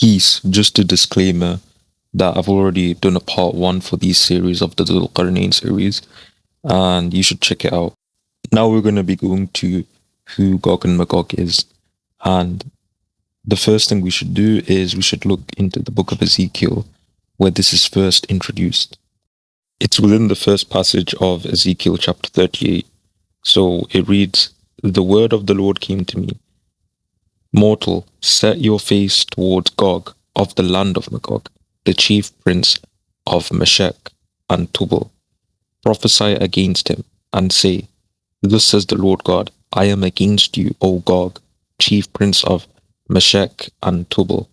Peace, just a disclaimer that I've already done a part one for these series of the Dhul-Qarnayn series, and you should check it out. Now we're going to be going to who Gog and Magog is, and the first thing we should do is we should look into the book of Ezekiel, where this is first introduced. It's within the first passage of Ezekiel chapter 38. So it reads, "The word of the Lord came to me. Mortal, set your face towards Gog of the land of Magog, the chief prince of Meshech and Tubal. Prophesy against him, and say, Thus says the Lord God, I am against you, O Gog, chief prince of Meshech and Tubal."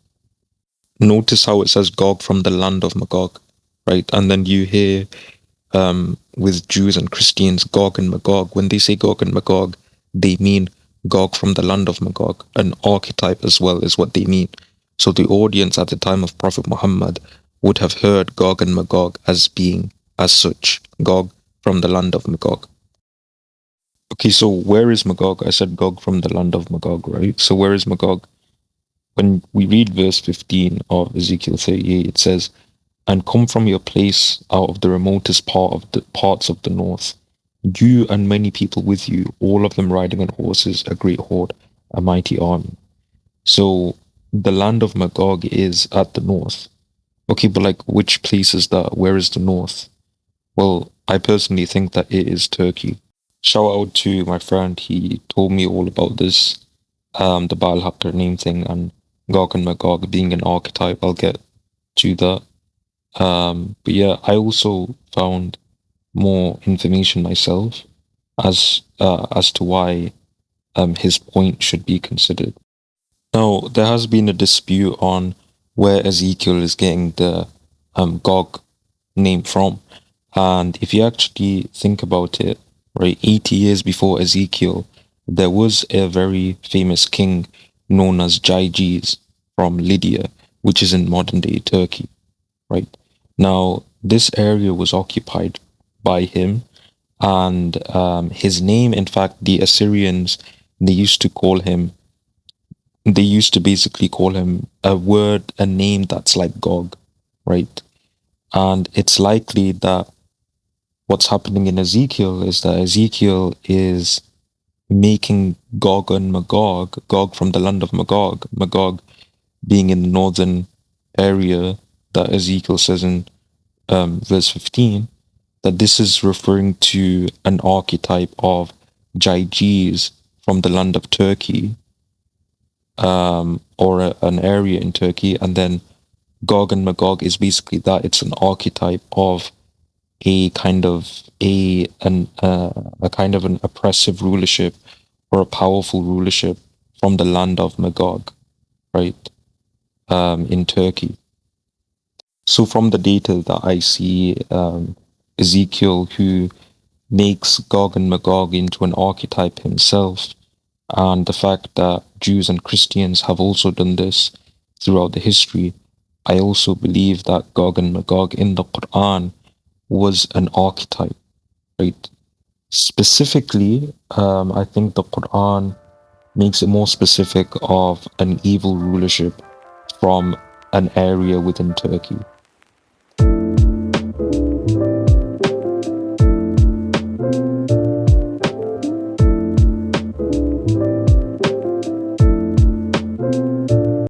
Notice how it says Gog from the land of Magog, right? And then you hear with Jews and Christians, Gog and Magog. When they say Gog and Magog, they mean Gog from the land of Magog. An archetype as well is what they mean. So the audience at the time of Prophet Muhammad would have heard Gog and Magog as being as such, Gog from the land of Magog. Okay, so where is Magog? I said Gog from the land of Magog, right? So where is Magog? When we read verse 15 of Ezekiel 38, it says, "And come from your place out of the remotest parts of the north, you and many people with you, all of them riding on horses, a great horde, a mighty army." So the land of Magog is at the north. Okay, but like which place is that? Where is the north? Well, I personally think that it is Turkey. Shout out to my friend, he told me all about this, the Dhul-Qarnayn thing and Gog and Magog being an archetype. I'll get to that. But yeah, I also found more information myself as to why his point should be considered. Now, there has been a dispute on where Ezekiel is getting the Gog name from. And if you actually think about it, right, 80 years before Ezekiel, there was a very famous king known as Gyges from Lydia, which is in modern day Turkey, right? Now, this area was occupied by him, and his name, in fact, the Assyrians, they used to basically call him a name that's like Gog, right? And it's likely that what's happening in Ezekiel is that Ezekiel is making Gog and Magog, Gog from the land of Magog, Magog being in the northern area that Ezekiel says in verse 15, that this is referring to an archetype of Gyges from the land of Turkey, or an area in Turkey, and then Gog and Magog is basically that. It's an archetype of a kind of an oppressive rulership or a powerful rulership from the land of Magog, right? In Turkey. So from the data that I see, Ezekiel, who makes Gog and Magog into an archetype himself, and the fact that Jews and Christians have also done this throughout the history, I also believe that Gog and Magog in the Quran was an archetype, right? Specifically, I think the Quran makes it more specific of an evil rulership from an area within Turkey.